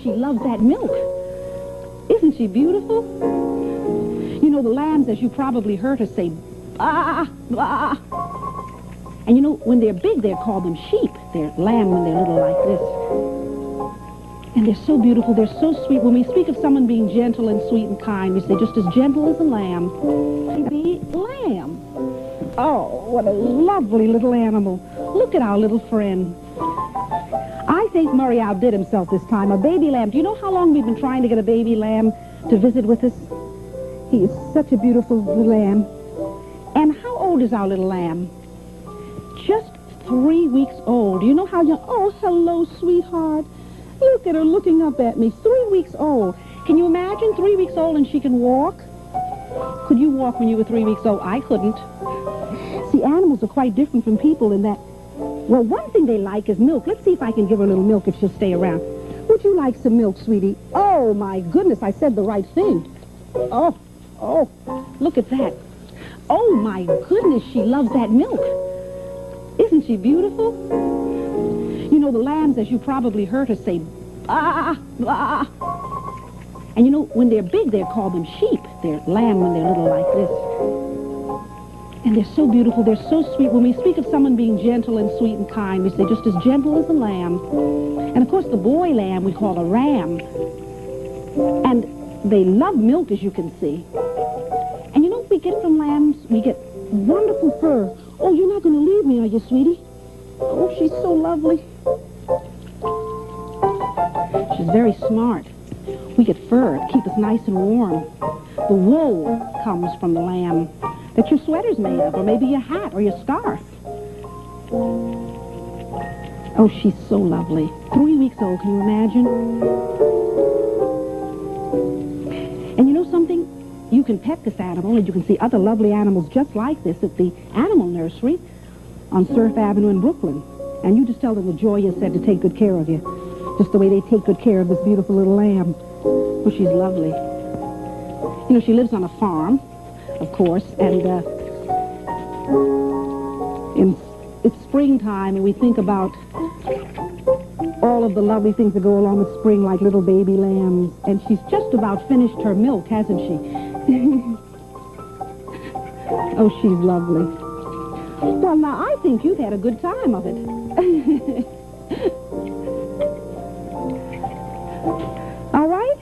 She loves that milk. Isn't she beautiful? You know, the lambs, as you probably heard her say, bah, bah. And you know, when they're big, they're called them sheep. They're lamb when they're little like this. And they're so beautiful, they're so sweet. When we speak of someone being gentle and sweet and kind, we say just as gentle as a lamb. Baby lamb. Oh, what a lovely little animal. Look at our little friend. I think Murray outdid himself this time. A baby lamb. Do you know how long we've been trying to get a baby lamb to visit with us? He is such a beautiful little lamb. And how old is our little lamb? Just 3 weeks old. Do you know how young? Oh, hello, sweetheart. Look at her looking up at me. 3 weeks old. Can you imagine 3 weeks old and she can walk? Could you walk when you were 3 weeks old? I couldn't. See, animals are quite different from people in that, well, one thing they like is milk. Let's see if I can give her a little milk if she'll stay around. Would you like some milk, sweetie? Oh, my goodness, I said the right thing. Oh, look at that. Oh, my goodness, she loves that milk. Isn't she beautiful? You know, the lambs, as you probably heard her say, bah, bah. And you know, when they're big, they're called them sheep. They're lamb when they're little like this. And they're so beautiful, they're so sweet. When we speak of someone being gentle and sweet and kind, we say just as gentle as a lamb. And of course, the boy lamb we call a ram. And they love milk, as you can see. And you know what we get from lambs? We get wonderful fur. Oh, you're not going to leave me, are you, sweetie? Oh, she's so lovely. She's very smart. We get fur to keep us nice and warm. The wool comes from the lamb that your sweater's made of, or maybe your hat or your scarf. Oh, she's so lovely. 3 weeks old, can you imagine? And you know something? You can pet this animal, and you can see other lovely animals just like this at the animal nursery on Surf Avenue in Brooklyn. And you just tell them the Joya'S said to take good care of you, just the way they take good care of this beautiful little lamb. Oh, she's lovely. You know, she lives on a farm, of course, and it's springtime, and we think about all of the lovely things that go along with spring, like little baby lambs. And she's just about finished her milk, hasn't she? Oh, she's lovely. Well, now, I think you've had a good time of it. All right?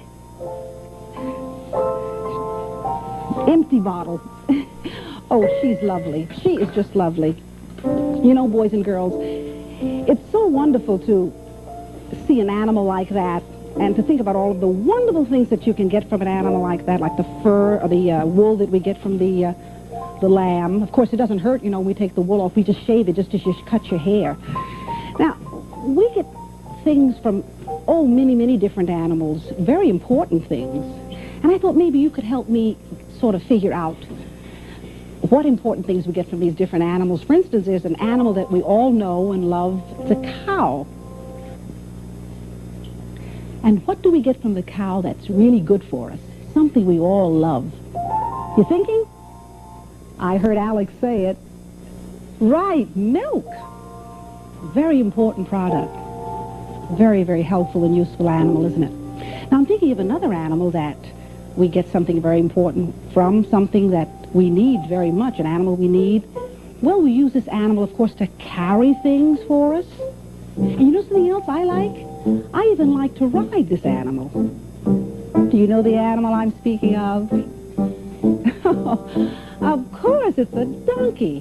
Empty bottle. Oh, she's lovely. She is just lovely. You know, boys and girls, it's so wonderful to see an animal like that and to think about all of the wonderful things that you can get from an animal like that, like the fur or the wool that we get from the lamb. Of course, it doesn't hurt, you know, when we take the wool off. We just shave it just as you cut your hair. Now, we get things from, oh, many, many different animals, very important things. And I thought maybe you could help me sort of figure out what important things we get from these different animals. For instance, there's an animal that we all know and love, the cow. And what do we get from the cow that's really good for us? Something we all love. You thinking? I heard Alex say it. Right, milk. Very important product. Very, very helpful and useful animal, isn't it? Now, I'm thinking of another animal that we get something very important from, something that we need very much, an animal we need. Well, we use this animal, of course, to carry things for us. And you know something else I like? I even like to ride this animal. Do you know the animal I'm speaking of? Of course, it's a donkey.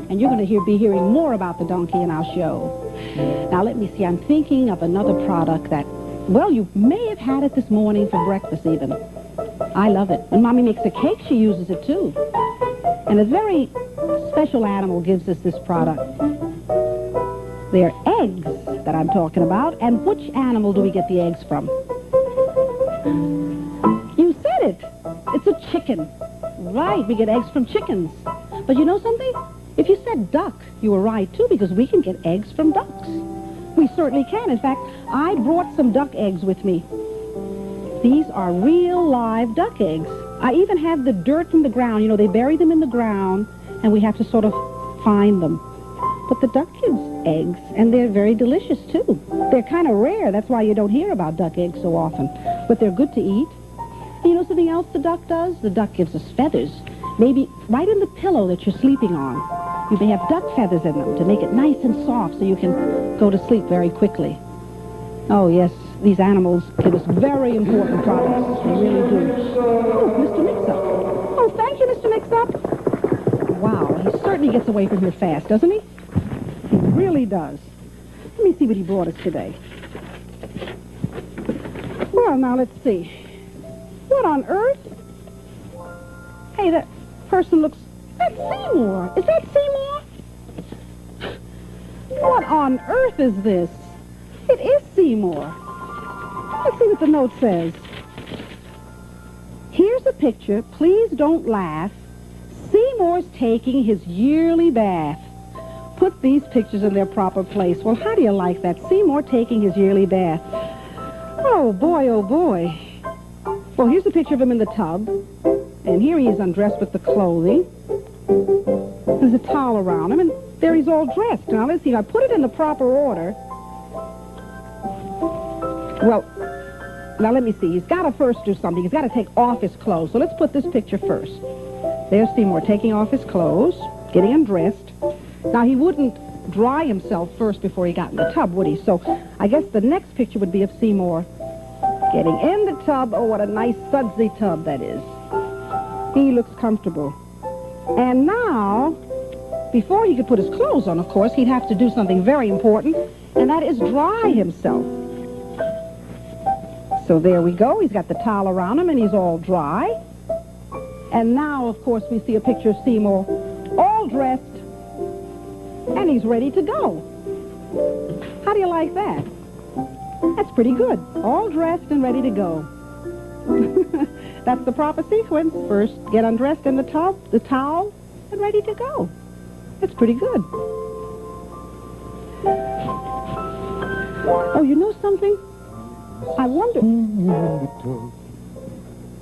And you're going to be hearing more about the donkey in our show. Now, let me see. I'm thinking of another product that, well, you may have had it this morning for breakfast even. I love it. When Mommy makes a cake, she uses it too. And a very special animal gives us this product. They're eggs that I'm talking about. And which animal do we get the eggs from? You said it. It's a chicken. Right, we get eggs from chickens. But you know something? If you said duck, you were right too, because we can get eggs from ducks. We certainly can. In fact, I brought some duck eggs with me. These are real live duck eggs. I even have the dirt from the ground. You know, they bury them in the ground, and we have to sort of find them. But the duck gives eggs, and they're very delicious, too. They're kind of rare. That's why you don't hear about duck eggs so often. But they're good to eat. And you know something else the duck does? The duck gives us feathers. Maybe right in the pillow that you're sleeping on. You may have duck feathers in them to make it nice and soft so you can go to sleep very quickly. Oh, yes, these animals give us very important products. They really do. Oh, Mr. Mix-Up. Oh, thank you, Mr. Mix-Up. Wow, he certainly gets away from here fast, doesn't he? He really does. Let me see what he brought us today. Well, now, let's see. What on earth? Hey, that person looks... That's Seymour. Is that Seymour? What on earth is this? It is Seymour. Let's see what the note says. Here's a picture. Please don't laugh. Seymour's taking his yearly bath. Put these pictures in their proper place. Well, how do you like that? Seymour taking his yearly bath. Oh, boy, oh, boy. Well, here's a picture of him in the tub. And here he is undressed with the clothing. There's a towel around him, and there he's all dressed. Now, let's see. I put it in the proper order. Well, now let me see. He's got to first do something. He's got to take off his clothes. So let's put this picture first. There's Seymour taking off his clothes, getting undressed. Now, he wouldn't dry himself first before he got in the tub, would he? So I guess the next picture would be of Seymour getting in the tub. Oh, what a nice sudsy tub that is. He looks comfortable. And now, before he could put his clothes on, of course, he'd have to do something very important, and that is dry himself. So there we go. He's got the towel around him, and he's all dry. And now, of course, we see a picture of Seymour all dressed, and he's ready to go. How do you like that? That's pretty good. All dressed and ready to go. That's the proper sequence. First, get undressed in the tub, the towel, and ready to go. That's pretty good. Oh, you know something? I wonder... Sing in the tub.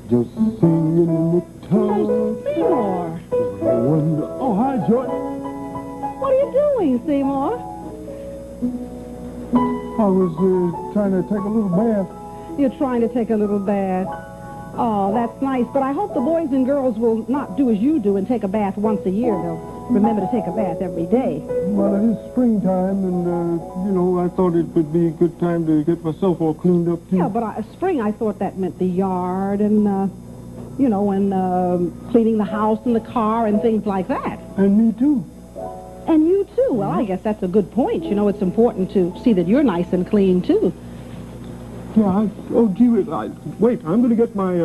Just sing in the tub. Oh, Seymour. I wonder... Oh, hi, Joy. What are you doing, Seymour? I was trying to take a little bath. You're trying to take a little bath. Oh, that's nice. But I hope the boys and girls will not do as you do and take a bath once a year. They'll remember to take a bath every day. Well, it is springtime, and, you know, I thought it would be a good time to get myself all cleaned up, too. Yeah, but spring, I thought that meant the yard and, you know, and cleaning the house and the car and things like that. And me, too. And you, too. Well, I guess that's a good point. You know, it's important to see that you're nice and clean, too. Yeah, gee, wait, I'm going to get my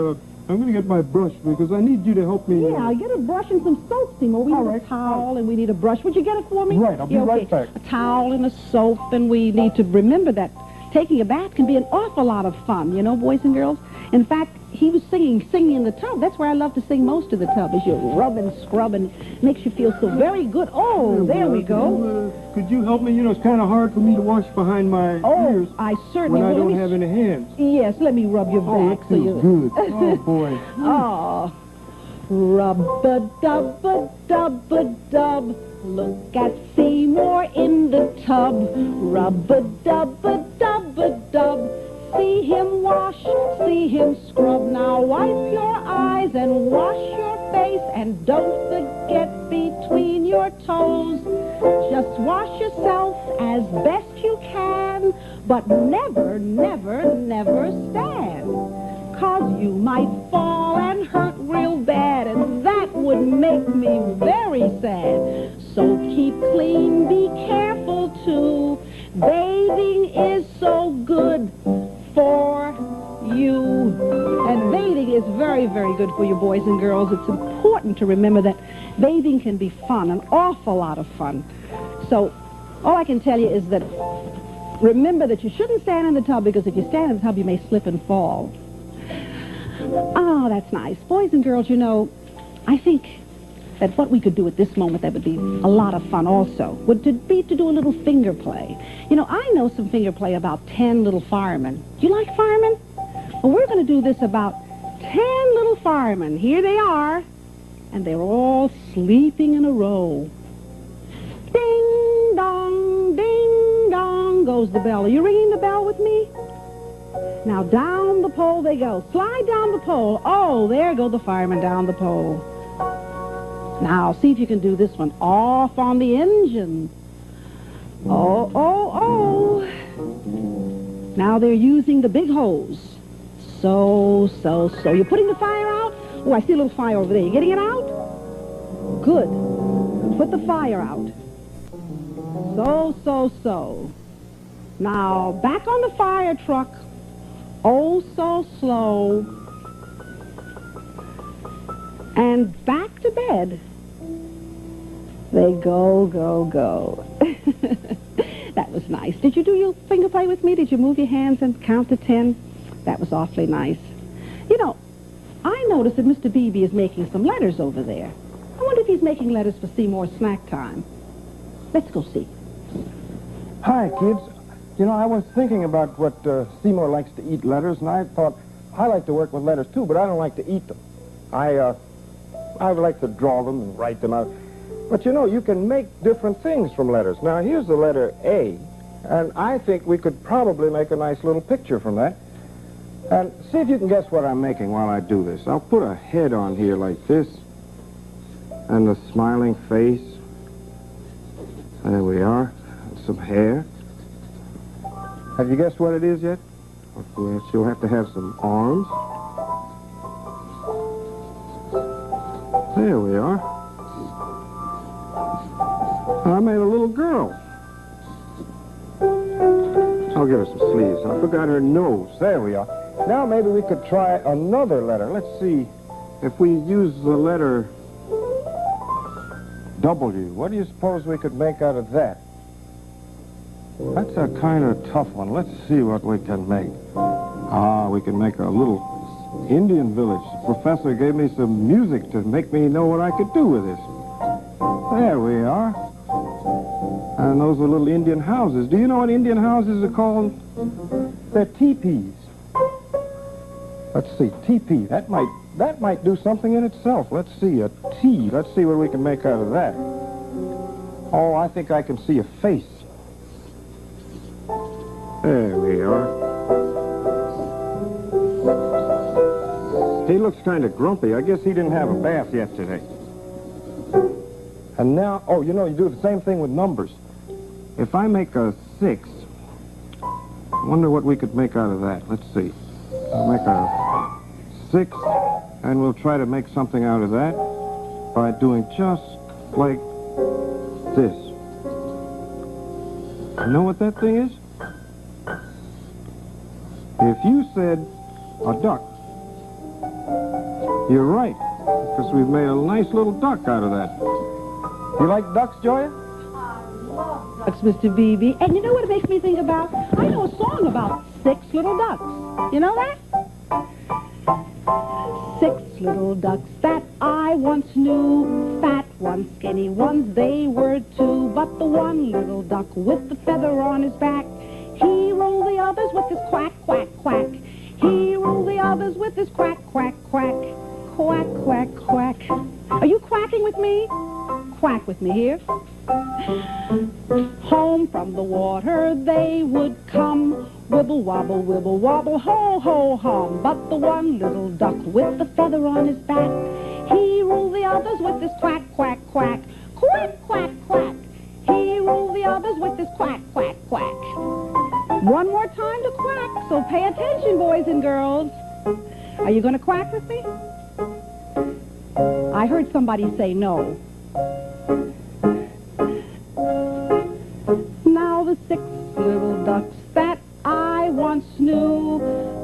brush because I need you to help me. Yeah, get a brush and some soap, Seymour. We need a towel and we need a brush. Would you get it for me? Right, I'll be right back. A towel and a soap, and we need to remember that taking a bath can be an awful lot of fun, you know, boys and girls. In fact, he was singing in the tub. That's where I love to sing most of the tub, is you rub and scrub, and makes you feel so very good. Oh, there we go. Could you help me? You know, it's kind of hard for me to wash behind my ears. I certainly when I will. don't have any hands. Yes, let me rub your back. That feels good. Oh, boy. Oh, rub-a-dub-a-dub-a-dub. Look at Seymour in the tub. Rub-a-dub-a-dub-a-dub. See him wash, see him scrub. Now wipe your eyes and wash your face, and don't forget between your toes. Just wash yourself as best you can, but never, never, never stand. 'Cause you might fall and hurt real bad, and that would make me very sad. So keep clean, be careful too. Bathing is so good for you. And bathing is very, very good for you, boys and girls. It's important to remember that bathing can be fun, an awful lot of fun. So all I can tell you is that remember that you shouldn't stand in the tub, because if you stand in the tub, you may slip and fall. Oh, that's nice. Boys and girls, you know, I think that what we could do at this moment that would be a lot of fun also would be to do a little finger play. You know, I know some finger play about 10 little firemen. Do you like firemen? Well, we're going to do this about 10 little firemen. Here they are, and they're all sleeping in a row. Ding Down goes the bell. Are you ringing the bell with me? Now down the pole they go. Slide down the pole. Oh, there go the firemen down the pole. Now, see if you can do this one. Off on the engine. Oh, oh, oh. Now they're using the big hose. So. You're putting the fire out? Oh, I see a little fire over there. You getting it out? Good. Put the fire out. So. Now, back on the fire truck. Oh, so slow. And back to bed. They go. That was nice. Did you do your finger play with me? Did you move your hands and count to 10? That was awfully nice. You know, I noticed that Mr. Beebe is making some letters over there. I wonder if he's making letters for Seymour's snack time. Let's go see. Hi, kids. You know, I was thinking about what Seymour likes to eat letters, and I thought I like to work with letters too, but I don't like to eat them. I would like to draw them and write them out. But you know, you can make different things from letters. Now, here's the letter A, and I think we could probably make a nice little picture from that. And see if you can guess what I'm making while I do this. I'll put a head on here like this, and a smiling face. There we are. Some hair. Have you guessed what it is yet? Okay, she'll have to have some arms. There we are. I made a little girl. I'll give her some sleeves. I forgot her nose. There we are. Now maybe we could try another letter. Let's see if we use the letter W. What do you suppose we could make out of that? That's a kind of tough one. Let's see what we can make. We can make a little Indian village. The professor gave me some music to make me know what I could do with this. There we are. And those are little Indian houses. Do you know what Indian houses are called? They're teepees. Let's see, teepee. That might do something in itself. Let's see, a T. Let's see what we can make out of that. Oh, I think I can see a face. There we are. He looks kind of grumpy. I guess he didn't have a bath yesterday. And now, oh, you know, you do the same thing with numbers. If I make a 6, I wonder what we could make out of that. Let's see. I'll make a 6, and we'll try to make something out of that by doing just like this. You know what that thing is? If you said a duck, you're right, because we've made a nice little duck out of that. You like ducks, Joya? Ducks, Mr. Beebe. And you know what it makes me think about? I know a song about 6 little ducks. You know that? 6 little ducks that I once knew, fat ones, skinny ones, they were 2. But the one little duck with the feather on his back, he ruled the others with his quack, quack, quack. He ruled the others with his quack, quack, quack. Quack, quack, quack. Are you quacking with me? Quack with me here. Home from the water they would come, wibble wobble, ho ho hum. But the one little duck with the feather on his back, he ruled the others with his quack, quack, quack. Quack, quack, quack. He ruled the others with his quack, quack, quack. One more time to quack, so pay attention, boys and girls. Are you going to quack with me? I heard somebody say no. Now the 6 little ducks that I once knew,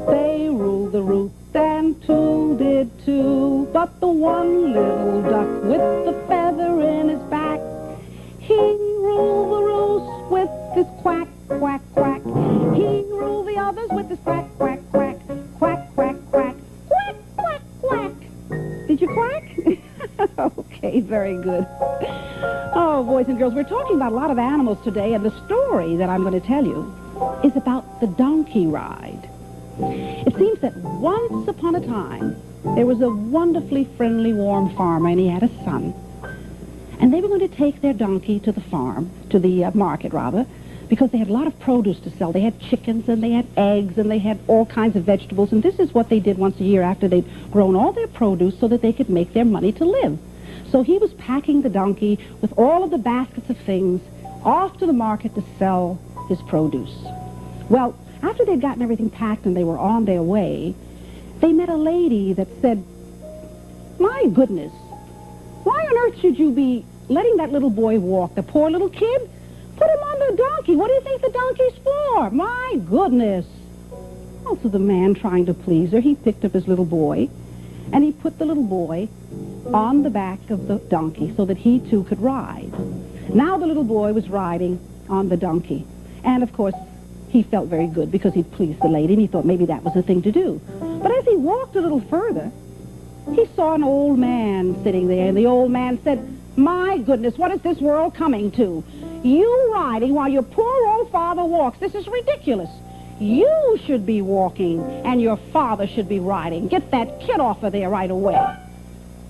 they ruled the roost and 2 did too. But the one little duck with the feather in his back, he ruled the roost with his quack, quack, quack. He ruled the others with his quack, quack, quack. Quack, quack, quack. Quack, quack, quack. Did you quack? Okay, very good. Oh, boys and girls, we're talking about a lot of animals today, and the story that I'm going to tell you is about the donkey ride. It seems that once upon a time, there was a wonderfully friendly, warm farmer, and he had a son. And they were going to take their donkey to the farm, to the market, rather, because they had a lot of produce to sell. They had chickens and they had eggs and they had all kinds of vegetables, and this is what they did once a year after they'd grown all their produce so that they could make their money to live. So he was packing the donkey with all of the baskets of things off to the market to sell his produce. Well, after they'd gotten everything packed and they were on their way, they met a lady that said, "My goodness, why on earth should you be letting that little boy walk, the poor little kid? Put him on the donkey. What do you think the donkey's for? My goodness." Also, the man, trying to please her, he picked up his little boy, and he put the little boy on the back of the donkey so that he too could ride. Now the little boy was riding on the donkey, and of course he felt very good because he'd pleased the lady, and he thought maybe that was the thing to do. But as he walked a little further, he saw an old man sitting there, and the old man said, "My goodness, what is this world coming to? You riding while your poor old father walks. This is ridiculous. You should be walking, and your father should be riding. Get that kid off of there right away."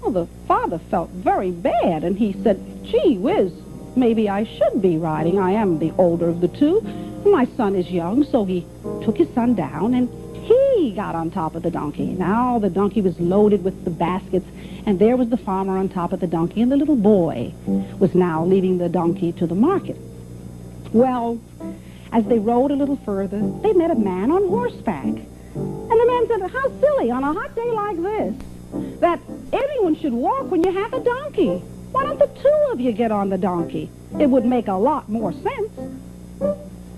Well, the father felt very bad, and he said, "Gee whiz, maybe I should be riding. I am the older of the two. My son is young." So he took his son down, and he got on top of the donkey. Now the donkey was loaded with the baskets, and there was the farmer on top of the donkey, and the little boy was now leading the donkey to the market. Well, as they rode a little further, they met a man on horseback. And the man said, "How silly on a hot day like this that anyone should walk when you have a donkey. Why don't the two of you get on the donkey? It would make a lot more sense."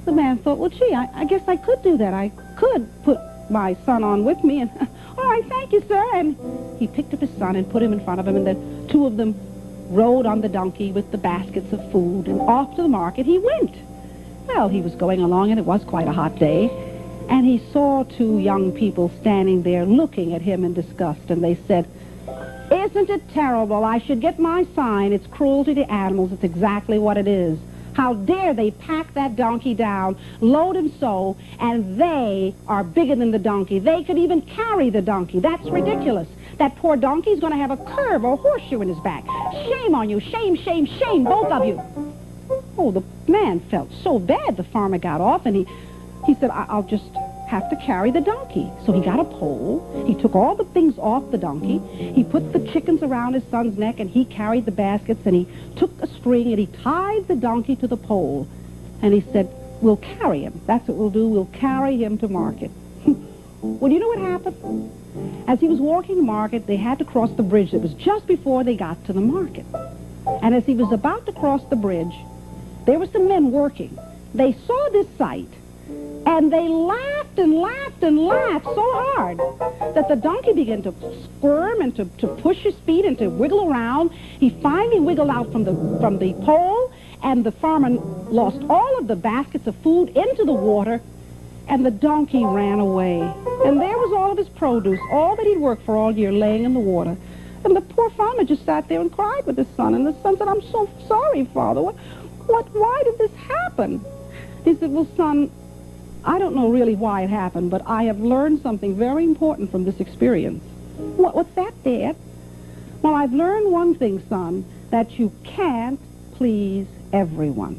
The man thought, "Well, gee, I guess I could do that. I could put my son on with me, and all right, thank you, sir." And he picked up his son and put him in front of him, and the two of them rode on the donkey with the baskets of food, and off to the market he went. Well, he was going along, and it was quite a hot day, and he saw two young people standing there looking at him in disgust, and they said, "Isn't it terrible? I should get my sign. It's cruelty to animals. It's exactly what it is. How dare they pack that donkey down, load him so, and they are bigger than the donkey. They could even carry the donkey. That's ridiculous. That poor donkey's going to have a curve or horseshoe in his back. Shame on you. Shame, shame, shame, both of you." Oh, the man felt so bad. The farmer got off, and he said, I'll just have to carry the donkey." So he got a pole. He took all the things off the donkey. He put the chickens around his son's neck, and he carried the baskets, and he took a string, and he tied the donkey to the pole. And he said, "We'll carry him. That's what we'll do. We'll carry him to market." Well, you know what happened? As he was walking to market, they had to cross the bridge. It was just before they got to the market. And as he was about to cross the bridge, there were some men working. They saw this sight, and they laughed and laughed and laughed so hard that the donkey began to squirm and to push his feet and to wiggle around. He finally wiggled out from the pole, and the farmer lost all of the baskets of food into the water, and the donkey ran away. And there was all of his produce, all that he'd worked for all year, laying in the water. And the poor farmer just sat there and cried with his son, and the son said, "I'm so sorry, Father. Why did this happen?" He said, "Well, son, I don't know really why it happened, but I have learned something very important from this experience." What's that, Dad?" "Well, I've learned one thing, son, that you can't please everyone."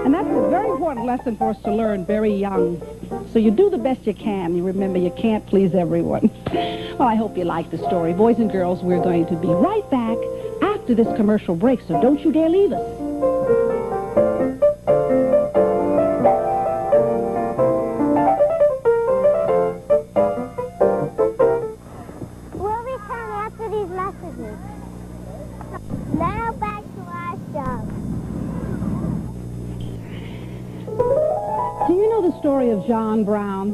And that's a very important lesson for us to learn very young. So you do the best you can. You remember you can't please everyone. Well, I hope you like the story. Boys and girls, we're going to be right back after this commercial break, so don't you dare leave us. We'll return after these messages. Now back to our show. Do you know the story of John Brown?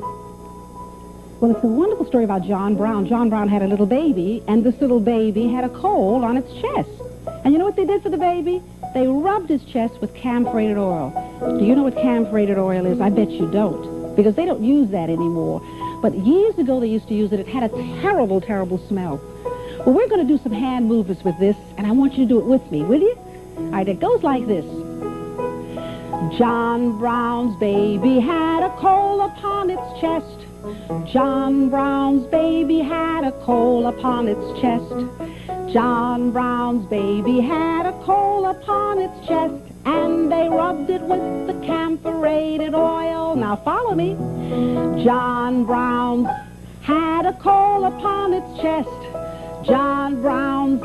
Well, it's a wonderful story about John Brown. John Brown had a little baby, and this little baby had a cold on its chest. And you know what they did for the baby? They rubbed his chest with camphorated oil. Do you know what camphorated oil is? I bet you don't, because they don't use that anymore. But years ago they used to use it. It had a terrible, terrible smell. Well, we're going to do some hand movements with this, and I want you to do it with me, will you? All right, it goes like this. John Brown's baby had a cold upon its chest. John Brown's baby had a cold upon its chest. John Brown's baby had a cold upon its chest. and they rubbed it with the camphorated oil. Now follow me. John Brown's had a coal upon its chest. John Brown's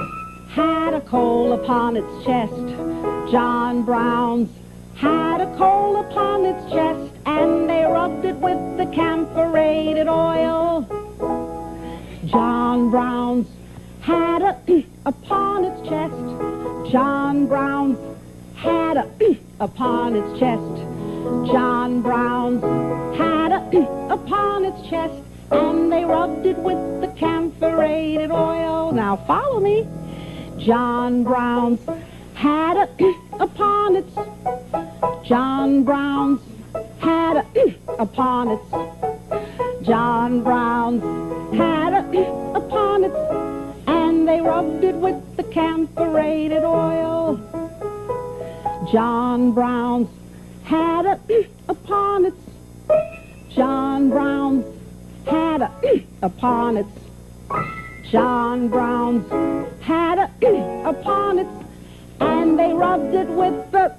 had a coal upon its chest. John Brown's had a coal upon its chest, and they rubbed it with the camphorated oil. John Brown's had a upon its chest. John Brown's had a upon its chest. John Brown's had a upon its chest, and they rubbed it with the camphorated oil. Now follow me. John Brown's had a upon its. John Brown's had a upon its. John Brown's had a upon its, and they rubbed it with the camphorated oil. John Brown's had a upon its. John Brown's had a upon its. John Brown's had a upon its, and they rubbed it with the...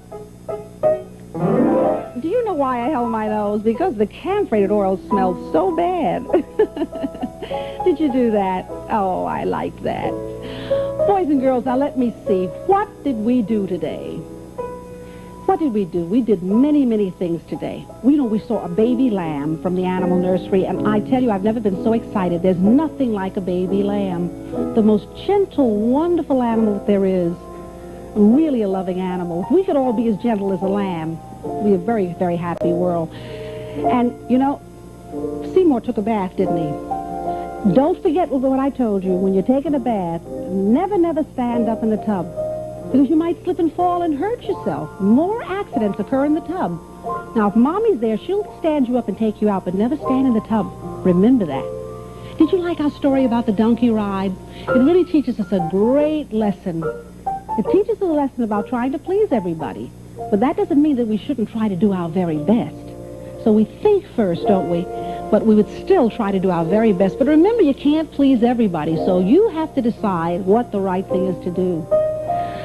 Do you know why I held my nose? Because the camphorated oil smelled so bad. Did you do that? Oh, I like that. Boys and girls, now let me see. What did we do today? What did we do? We did many, many things today. We saw a baby lamb from the animal nursery, and I tell you, I've never been so excited. There's nothing like a baby lamb. The most gentle, wonderful animal that there is. Really a loving animal. If we could all be as gentle as a lamb, we'd be a very, very happy world. And, you know, Seymour took a bath, didn't he? Don't forget what I told you. When you're taking a bath, never, never stand up in the tub, because you might slip and fall and hurt yourself. More accidents occur in the tub. Now, if Mommy's there, she'll stand you up and take you out, but never stand in the tub. Remember that. Did you like our story about the donkey ride? It really teaches us a great lesson. It teaches us a lesson about trying to please everybody. But that doesn't mean that we shouldn't try to do our very best. So we think first, don't we? But we would still try to do our very best. But remember, you can't please everybody, so you have to decide what the right thing is to do.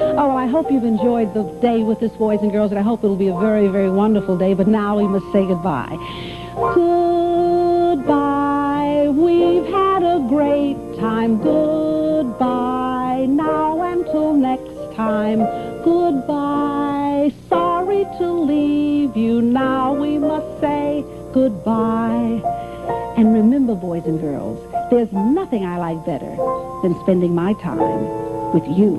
Oh, well, I hope you've enjoyed the day with us, boys and girls, and I hope it'll be a very, very wonderful day. But now we must say goodbye. Goodbye. We've had a great time. Goodbye. Now until next time. Goodbye. Sorry to leave you. Now we must say goodbye. And remember, boys and girls, there's nothing I like better than spending my time with you.